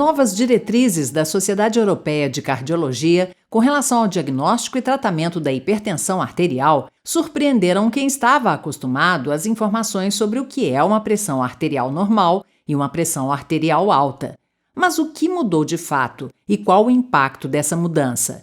Novas diretrizes da Sociedade Europeia de Cardiologia com relação ao diagnóstico e tratamento da hipertensão arterial surpreenderam quem estava acostumado às informações sobre o que é uma pressão arterial normal e uma pressão arterial alta. Mas o que mudou de fato e qual o impacto dessa mudança?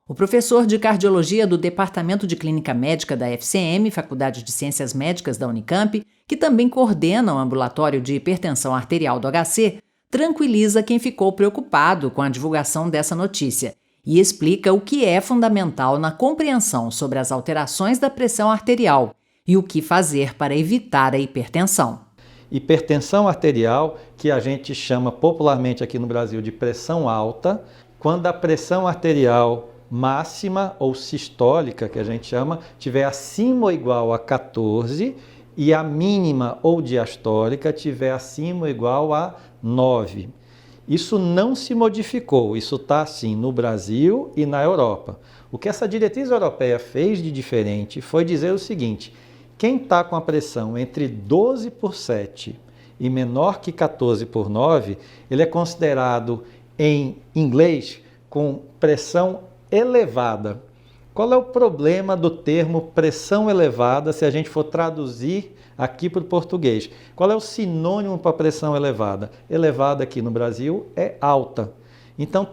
O professor de cardiologia do Departamento de Clínica Médica da FCM, Faculdade de Ciências Médicas da Unicamp, que também coordena o ambulatório de hipertensão arterial do HC, tranquiliza quem ficou preocupado com a divulgação dessa notícia e explica o que é fundamental na compreensão sobre as alterações da pressão arterial e o que fazer para evitar a hipertensão. Hipertensão arterial, que a gente chama popularmente aqui no Brasil de pressão alta, quando a pressão arterial máxima ou sistólica, que a gente chama, tiver acima ou igual a 14 e a mínima ou diastólica tiver acima ou igual a 9. Isso não se modificou, isso está assim no Brasil e na Europa. O que essa diretriz europeia fez de diferente foi dizer o seguinte: quem está com a pressão entre 12 por 7 e menor que 14 por 9, ele é considerado, em inglês, com pressão elevada. Qual é o problema do termo pressão elevada se a gente for traduzir aqui para o português? Qual é o sinônimo para pressão elevada? Elevada aqui no Brasil é alta. Então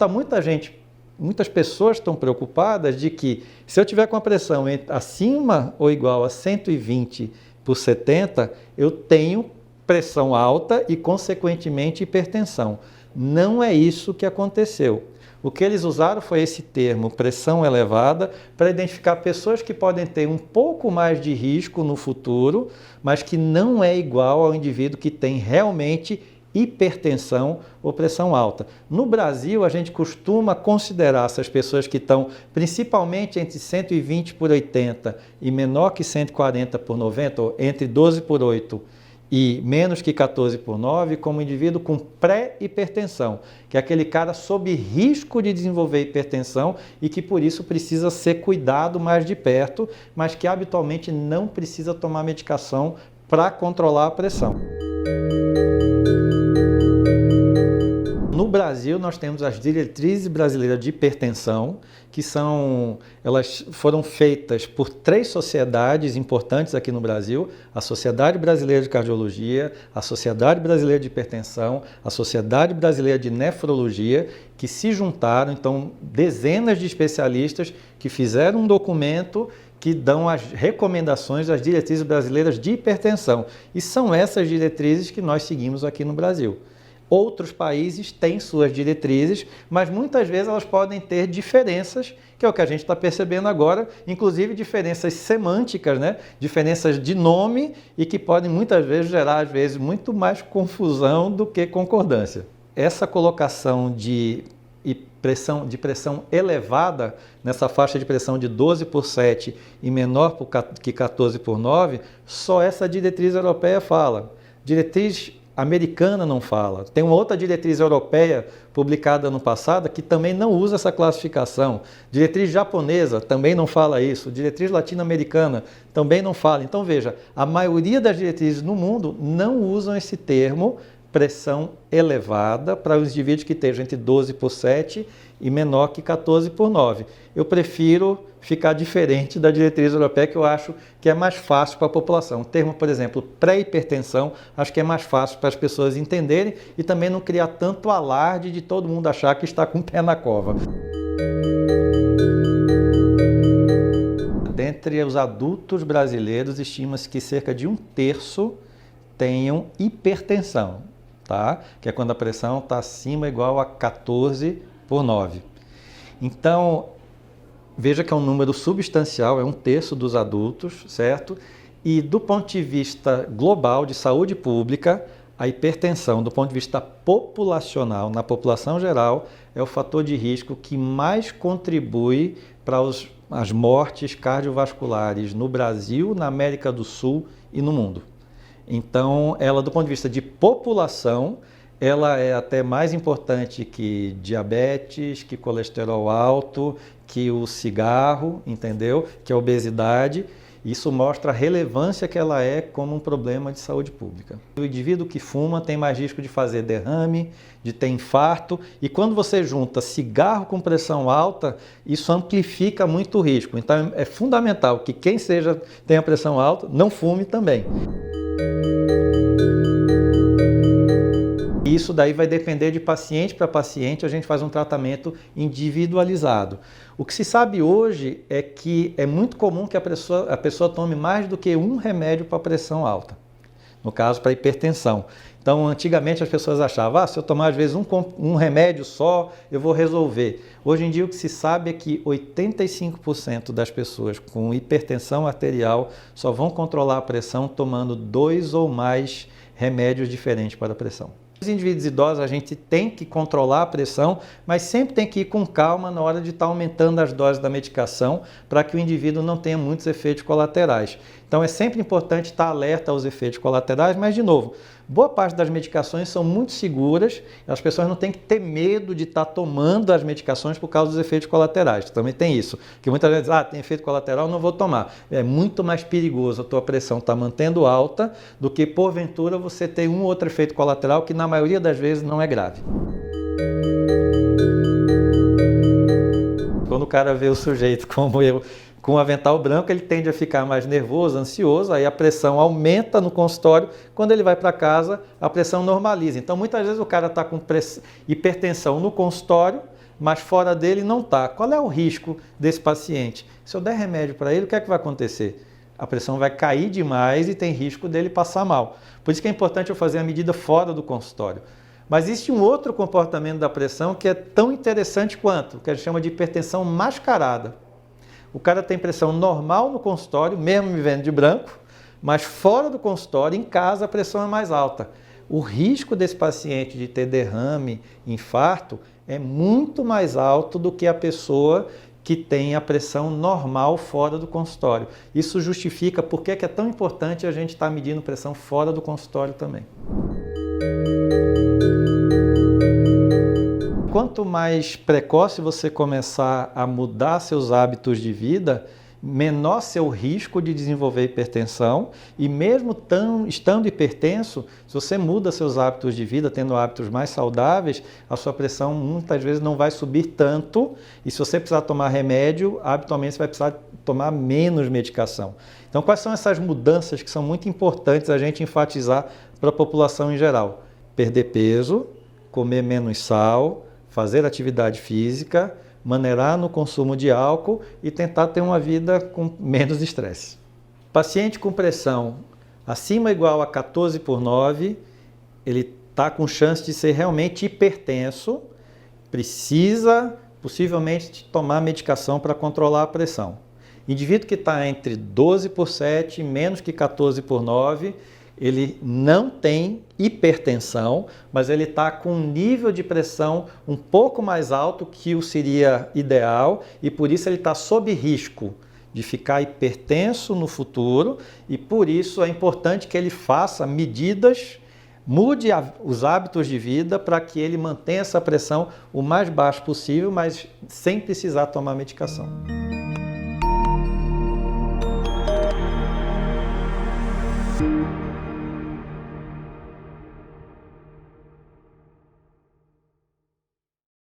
muitas pessoas estão preocupadas de que se eu tiver com a pressão acima ou igual a 120 por 70, eu tenho pressão alta e, consequentemente, hipertensão. Não é isso que aconteceu. O que eles usaram foi esse termo, pressão elevada, para identificar pessoas que podem ter um pouco mais de risco no futuro, mas que não é igual ao indivíduo que tem realmente hipertensão ou pressão alta. No Brasil, a gente costuma considerar essas pessoas que estão principalmente entre 120 por 80 e menor que 140 por 90, ou entre 12 por 8 e menos que 14 por 9, como indivíduo com pré-hipertensão, que é aquele cara sob risco de desenvolver hipertensão e que por isso precisa ser cuidado mais de perto, mas que habitualmente não precisa tomar medicação para controlar a pressão. No Brasil, nós temos as diretrizes brasileiras de hipertensão, que elas foram feitas por 3 sociedades importantes aqui no Brasil: a Sociedade Brasileira de Cardiologia, a Sociedade Brasileira de Hipertensão, a Sociedade Brasileira de Nefrologia, que se juntaram, então, dezenas de especialistas que fizeram um documento que dão as recomendações das diretrizes brasileiras de hipertensão. E são essas diretrizes que nós seguimos aqui no Brasil. Outros países têm suas diretrizes, mas muitas vezes elas podem ter diferenças, que é o que a gente está percebendo agora, inclusive diferenças semânticas, né? Diferenças de nome e que podem muitas vezes gerar, muito mais confusão do que concordância. Essa colocação de pressão elevada, nessa faixa de pressão de 12 por 7 e menor que 14 por 9, só essa diretriz europeia fala. Diretriz americana não fala. Tem uma outra diretriz europeia publicada no passado que também não usa essa classificação. Diretriz japonesa também não fala isso. Diretriz latino-americana também não fala. Então veja, a maioria das diretrizes no mundo não usam esse termo pressão elevada para os indivíduos que estejam entre 12 por 7 e menor que 14 por 9. Eu prefiro ficar diferente da diretriz europeia, que eu acho que é mais fácil para a população. O termo, por exemplo, pré-hipertensão, acho que é mais fácil para as pessoas entenderem e também não criar tanto alarde de todo mundo achar que está com o pé na cova. Dentre os adultos brasileiros, estima-se que cerca de 1/3 tenham hipertensão, tá? Que é quando a pressão está acima ou igual a 14 por 9. Então, veja que é um número substancial, é 1/3 dos adultos, certo? E do ponto de vista global de saúde pública, a hipertensão, do ponto de vista populacional, na população geral, é o fator de risco que mais contribui para as mortes cardiovasculares no Brasil, na América do Sul e no mundo. Então, ela, do ponto de vista de população, ela é até mais importante que diabetes, que colesterol alto, que o cigarro, entendeu? Que a obesidade. Isso mostra a relevância que ela é como um problema de saúde pública. O indivíduo que fuma tem mais risco de fazer derrame, de ter infarto, e quando você junta cigarro com pressão alta, isso amplifica muito o risco. Então é fundamental que quem tenha pressão alta não fume também. Isso daí vai depender de paciente para paciente, a gente faz um tratamento individualizado. O que se sabe hoje é que é muito comum que a pessoa tome mais do que um remédio para pressão alta, no caso para hipertensão. Então, antigamente as pessoas achavam, se eu tomar às vezes um remédio só, eu vou resolver. Hoje em dia o que se sabe é que 85% das pessoas com hipertensão arterial só vão controlar a pressão tomando 2 ou mais remédios diferentes para a pressão. Os indivíduos idosos a gente tem que controlar a pressão, mas sempre tem que ir com calma na hora de estar aumentando as doses da medicação para que o indivíduo não tenha muitos efeitos colaterais. Então é sempre importante estar alerta aos efeitos colaterais, mas de novo, boa parte das medicações são muito seguras, as pessoas não têm que ter medo de estar tomando as medicações por causa dos efeitos colaterais. Também tem isso, que muitas vezes, tem efeito colateral, não vou tomar. É muito mais perigoso a tua pressão estar mantendo alta do que porventura você ter um ou outro efeito colateral que na maioria das vezes não é grave. Quando o cara vê o sujeito como eu, com o avental branco, ele tende a ficar mais nervoso, ansioso, aí a pressão aumenta no consultório, quando ele vai para casa, a pressão normaliza. Então, muitas vezes o cara está com hipertensão no consultório, mas fora dele não está. Qual é o risco desse paciente? Se eu der remédio para ele, o que é que vai acontecer? A pressão vai cair demais e tem risco dele passar mal. Por isso que é importante eu fazer a medida fora do consultório. Mas existe um outro comportamento da pressão que é tão interessante quanto, que a gente chama de hipertensão mascarada. O cara tem pressão normal no consultório, mesmo me vendo de branco, mas fora do consultório, em casa, a pressão é mais alta. O risco desse paciente de ter derrame, infarto, é muito mais alto do que a pessoa que tem a pressão normal fora do consultório. Isso justifica por que é tão importante a gente estar medindo pressão fora do consultório também. Quanto mais precoce você começar a mudar seus hábitos de vida, menor seu risco de desenvolver hipertensão, e mesmo estando hipertenso, se você muda seus hábitos de vida, tendo hábitos mais saudáveis, a sua pressão muitas vezes não vai subir tanto, e se você precisar tomar remédio, habitualmente você vai precisar tomar menos medicação. Então, quais são essas mudanças que são muito importantes a gente enfatizar para a população em geral? Perder peso, comer menos sal, fazer atividade física, maneirar no consumo de álcool e tentar ter uma vida com menos estresse. Paciente com pressão acima ou igual a 14/9, ele está com chance de ser realmente hipertenso, precisa possivelmente tomar medicação para controlar a pressão. Indivíduo que está entre 12/7 e menos que 14/9, ele não tem hipertensão, mas ele está com um nível de pressão um pouco mais alto que o seria ideal e por isso ele está sob risco de ficar hipertenso no futuro e por isso é importante que ele faça medidas, mude os hábitos de vida para que ele mantenha essa pressão o mais baixo possível, mas sem precisar tomar medicação.